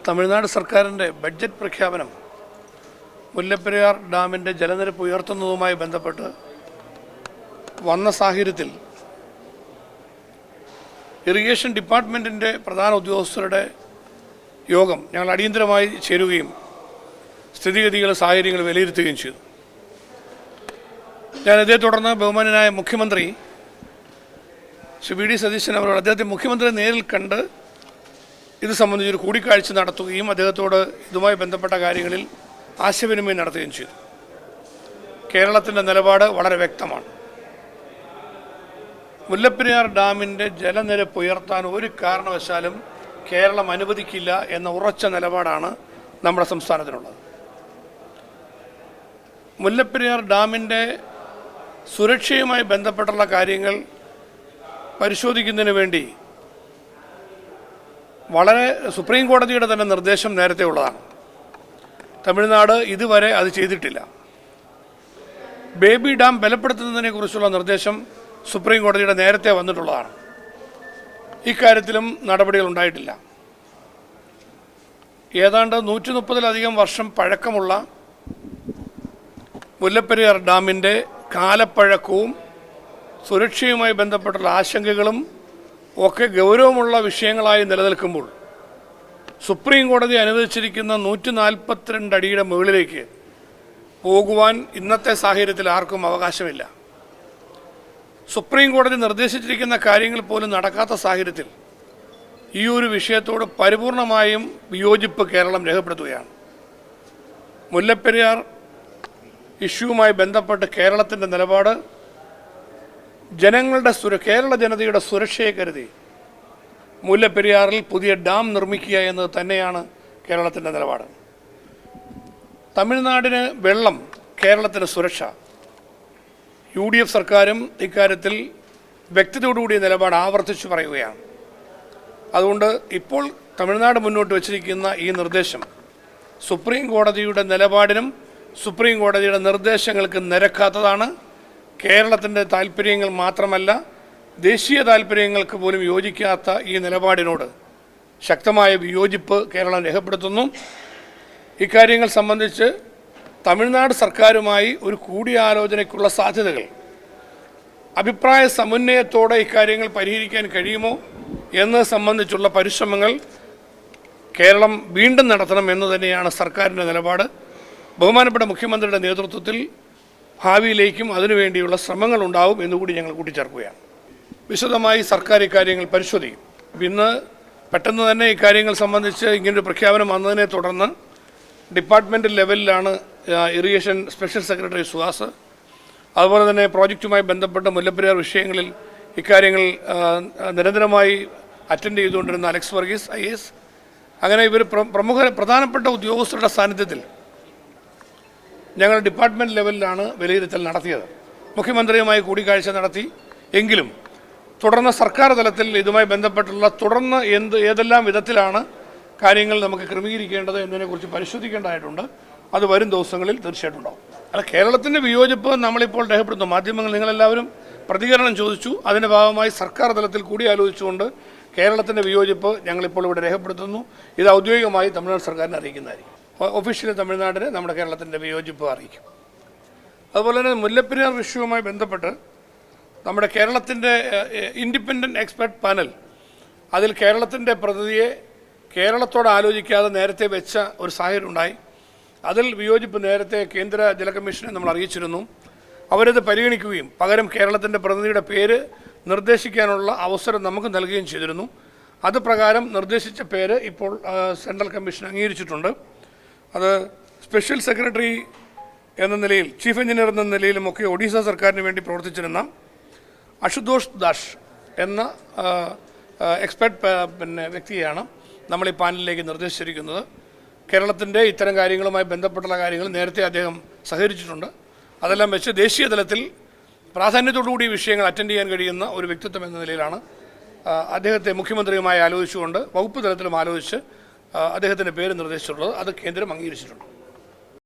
തമിഴ്നാട് സർക്കാരിൻ്റെ ബഡ്ജറ്റ് പ്രഖ്യാപനം മുല്ലപ്പെരിയാർ ഡാമിൻ്റെ ജലനിരപ്പ് ഉയർത്തുന്നതുമായി ബന്ധപ്പെട്ട് വന്ന സാഹചര്യത്തിൽ ഇറിഗേഷൻ ഡിപ്പാർട്ട്മെൻറ്റിൻ്റെ പ്രധാന ഉദ്യോഗസ്ഥരുടെ യോഗം ഞങ്ങൾ അടിയന്തരമായി ചേരുകയും സ്ഥിതിഗതികൾ സാഹചര്യങ്ങൾ വിലയിരുത്തുകയും ചെയ്തു. ഇതേ തുടർന്ന് ബഹുമാന്യനായ മുഖ്യമന്ത്രി ശ്രീ വി ഡി സതീശൻ അവരോട് അദ്ദേഹത്തെ മുഖ്യമന്ത്രി നേരിൽ കണ്ട് ഇത് സംബന്ധിച്ചൊരു കൂടിക്കാഴ്ച നടത്തുകയും അദ്ദേഹത്തോട് ഇതുമായി ബന്ധപ്പെട്ട കാര്യങ്ങളിൽ ആശയവിനിമയം നടത്തുകയും ചെയ്തു. കേരളത്തിൻ്റെ നിലപാട് വളരെ വ്യക്തമാണ്. മുല്ലപ്പെരിയാർ ഡാമിൻ്റെ ജലനിരപ്പ് ഉയർത്താൻ ഒരു കാരണവശാലും കേരളം അനുവദിക്കില്ല എന്ന ഉറച്ച നിലപാടാണ് നമ്മുടെ സംസ്ഥാനത്തിനുള്ളത്. മുല്ലപ്പെരിയാർ ഡാമിൻ്റെ സുരക്ഷയുമായി ബന്ധപ്പെട്ടുള്ള കാര്യങ്ങൾ പരിശോധിക്കുന്നതിന് വേണ്ടി വളരെ സുപ്രീം കോടതിയുടെ തന്നെ നിർദ്ദേശം നേരത്തെ ഉള്ളതാണ്. തമിഴ്നാട് ഇതുവരെ അത് ചെയ്തിട്ടില്ല. ബേബി ഡാം ബലപ്പെടുത്തുന്നതിനെക്കുറിച്ചുള്ള നിർദ്ദേശം സുപ്രീം കോടതിയുടെ നേരത്തെ വന്നിട്ടുള്ളതാണ്. ഇക്കാര്യത്തിലും നടപടികൾ ഉണ്ടായിട്ടില്ല. ഏതാണ്ട് 130-ലധികം വർഷം പഴക്കമുള്ള മുല്ലപ്പെരിയാർ ഡാമിൻ്റെ കാലപ്പഴക്കവും സുരക്ഷയുമായി ബന്ധപ്പെട്ടുള്ള ആശങ്കകളും ഒക്കെ ഗൗരവമുള്ള വിഷയങ്ങളായി നിലനിൽക്കുമ്പോൾ സുപ്രീം കോടതി അനുവദിച്ചിരിക്കുന്ന 142 അടിയുടെ മുകളിലേക്ക് പോകുവാൻ ഇന്നത്തെ സാഹചര്യത്തിൽ ആർക്കും അവകാശമില്ല. സുപ്രീം കോടതി നിർദ്ദേശിച്ചിരിക്കുന്ന കാര്യങ്ങൾ പോലും നടക്കാത്ത സാഹചര്യത്തിൽ ഈ ഒരു വിഷയത്തോട് പരിപൂർണമായും വിയോജിപ്പ് കേരളം രേഖപ്പെടുത്തുകയാണ്. മുല്ലപ്പെരിയാർ ഇഷ്യൂവുമായി ബന്ധപ്പെട്ട് കേരളത്തിൻ്റെ നിലപാട് കേരള ജനതയുടെ സുരക്ഷയെ കരുതി മുല്ലപ്പെരിയാറിൽ പുതിയ ഡാം നിർമ്മിക്കുക എന്നത് തന്നെയാണ് കേരളത്തിൻ്റെ നിലപാട്. തമിഴ്നാടിന് വെള്ളം, കേരളത്തിന് സുരക്ഷ. UDF സർക്കാരും ഇക്കാര്യത്തിൽ വ്യക്തതയോടുകൂടിയ നിലപാട് ആവർത്തിച്ചു പറയുകയാണ്. അതുകൊണ്ട് ഇപ്പോൾ തമിഴ്നാട് മുന്നോട്ട് വച്ചിരിക്കുന്ന ഈ നിർദ്ദേശം സുപ്രീം കോടതിയുടെ നിലപാടിനും സുപ്രീം കോടതിയുടെ നിർദ്ദേശങ്ങൾക്ക് നിരക്കാത്തതാണ്. കേരളത്തിൻ്റെ താല്പര്യങ്ങൾ മാത്രമല്ല, ദേശീയ താല്പര്യങ്ങൾക്ക് പോലും യോജിക്കാത്ത ഈ നിലപാടിനോട് ശക്തമായ വിയോജിപ്പ് കേരളം രേഖപ്പെടുത്തുന്നു. ഇക്കാര്യങ്ങൾ സംബന്ധിച്ച് തമിഴ്നാട് സർക്കാരുമായി ഒരു കൂടിയാലോചനയ്ക്കുള്ള സാധ്യതകൾ, അഭിപ്രായ സമന്വയത്തോടെ ഇക്കാര്യങ്ങൾ പരിഹരിക്കാൻ കഴിയുമോ എന്നത് സംബന്ധിച്ചുള്ള പരിശ്രമങ്ങൾ കേരളം വീണ്ടും നടത്തണം എന്ന് തന്നെയാണ് സർക്കാരിൻ്റെ നിലപാട്. ബഹുമാനപ്പെട്ട മുഖ്യമന്ത്രിയുടെ നേതൃത്വത്തിൽ ഭാവിയിലേക്കും അതിനുവേണ്ടിയുള്ള ശ്രമങ്ങൾ ഉണ്ടാവും എന്നുകൂടി ഞങ്ങൾ കൂട്ടിച്ചേർക്കുകയാണ്. വിശദമായി സർക്കാർ ഇക്കാര്യങ്ങൾ പരിശോധിക്കും. ഇന്ന് പെട്ടെന്ന് തന്നെ ഇക്കാര്യങ്ങൾ സംബന്ധിച്ച് ഇങ്ങനൊരു പ്രഖ്യാപനം വന്നതിനെ തുടർന്ന് ഡിപ്പാർട്ട്മെൻറ്റ് ലെവലിലാണ് ഇറിഗേഷൻ സ്പെഷ്യൽ സെക്രട്ടറി സുഹാസ്, അതുപോലെ തന്നെ പ്രോജക്റ്റുമായി ബന്ധപ്പെട്ട മുല്ലപ്പെരിയാർ വിഷയങ്ങളിൽ ഇക്കാര്യങ്ങൾ നിരന്തരമായി അറ്റൻഡ് ചെയ്തുകൊണ്ടിരുന്ന അലക്സ് വർഗീസ് IAS, അങ്ങനെ ഇവർ പ്രധാനപ്പെട്ട ഉദ്യോഗസ്ഥരുടെ സാന്നിധ്യത്തിൽ ഞങ്ങൾ ഡിപ്പാർട്ട്മെൻറ്റ് ലെവലിലാണ് വിലയിരുത്തൽ നടത്തിയത്. മുഖ്യമന്ത്രിയുമായി കൂടിക്കാഴ്ച നടത്തി. എങ്കിലും തുടർന്ന് സർക്കാർ തലത്തിൽ ഇതുമായി ബന്ധപ്പെട്ടുള്ള തുടർന്ന് ഏതെല്ലാം വിധത്തിലാണ് കാര്യങ്ങൾ നമുക്ക് ക്രമീകരിക്കേണ്ടത് എന്നതിനെക്കുറിച്ച് പരിശോധിക്കേണ്ടതായിട്ടുണ്ട്. അത് വരും ദിവസങ്ങളിൽ തീർച്ചയായിട്ടും ഉണ്ടാവും. അല്ല, കേരളത്തിൻ്റെ വിയോജിപ്പ് നമ്മളിപ്പോൾ രേഖപ്പെടുത്തുന്നു. മാധ്യമങ്ങൾ നിങ്ങളെല്ലാവരും പ്രതികരണം ചോദിച്ചു. അതിൻ്റെ ഭാഗമായി സർക്കാർ തലത്തിൽ കൂടി ആലോചിച്ചുകൊണ്ട് കേരളത്തിൻ്റെ വിയോജിപ്പ് ഞങ്ങളിപ്പോൾ ഇവിടെ രേഖപ്പെടുത്തുന്നു. ഇത് ഔദ്യോഗികമായി തമിഴ്നാട് സർക്കാരിനെ അറിയിക്കുന്നതായിരിക്കും. ഒഫീഷ്യലി തമിഴ്നാടിന് നമ്മുടെ കേരളത്തിൻ്റെ വിയോജിപ്പ് അറിയിക്കും. അതുപോലെ തന്നെ മുല്ലപ്പെരിയാർ ഇഷ്യൂവുമായി ബന്ധപ്പെട്ട് നമ്മുടെ കേരളത്തിൻ്റെ ഇൻഡിപെൻഡൻറ്റ് എക്സ്പെർട്ട് പാനൽ, അതിൽ കേരളത്തിൻ്റെ പ്രതിനിധിയെ കേരളത്തോട് ആലോചിക്കാതെ നേരത്തെ വെച്ച ഒരു സാഹചര്യം ഉണ്ടായി. അതിൽ വിയോജിപ്പ് നേരത്തെ കേന്ദ്ര ജല കമ്മീഷനെ നമ്മൾ അറിയിച്ചിരുന്നു. അവരത് പരിഗണിക്കുകയും പകരം കേരളത്തിൻ്റെ പ്രതിനിധിയുടെ പേര് നിർദ്ദേശിക്കാനുള്ള അവസരം നമുക്ക് നൽകുകയും ചെയ്തിരുന്നു. അത് പ്രകാരം നിർദ്ദേശിച്ച പേര് ഇപ്പോൾ സെൻട്രൽ കമ്മീഷൻ അംഗീകരിച്ചിട്ടുണ്ട്. അത് സ്പെഷ്യൽ സെക്രട്ടറി എന്ന നിലയിൽ, ചീഫ് എഞ്ചിനീയർ എന്ന നിലയിലുമൊക്കെ ഒഡീസ സർക്കാരിന് വേണ്ടി പ്രവർത്തിച്ചിരുന്ന അശുതോഷ് ദാസ് എന്ന എക്സ്പെർട്ട് വ്യക്തിയെയാണ് നമ്മൾ ഈ പാനലിലേക്ക് നിർദ്ദേശിച്ചിരിക്കുന്നത്. കേരളത്തിൻ്റെ ഇത്തരം കാര്യങ്ങളുമായി ബന്ധപ്പെട്ടുള്ള കാര്യങ്ങൾ നേരത്തെ അദ്ദേഹം സഹകരിച്ചിട്ടുണ്ട്. അതെല്ലാം വെച്ച് ദേശീയ തലത്തിൽ പ്രാധാന്യത്തോടുകൂടി വിഷയങ്ങൾ അറ്റൻഡ് ചെയ്യാൻ കഴിയുന്ന ഒരു വ്യക്തിത്വം എന്ന നിലയിലാണ് അദ്ദേഹത്തെ മുഖ്യമന്ത്രിയുമായി ആലോചിച്ചുകൊണ്ട് വകുപ്പ് തലത്തിലും ആലോചിച്ച് അദ്ദേഹത്തിൻ്റെ പേര് നിർദ്ദേശിച്ചിട്ടുള്ളത്. അത് കേന്ദ്രം അംഗീകരിച്ചിട്ടുണ്ട്.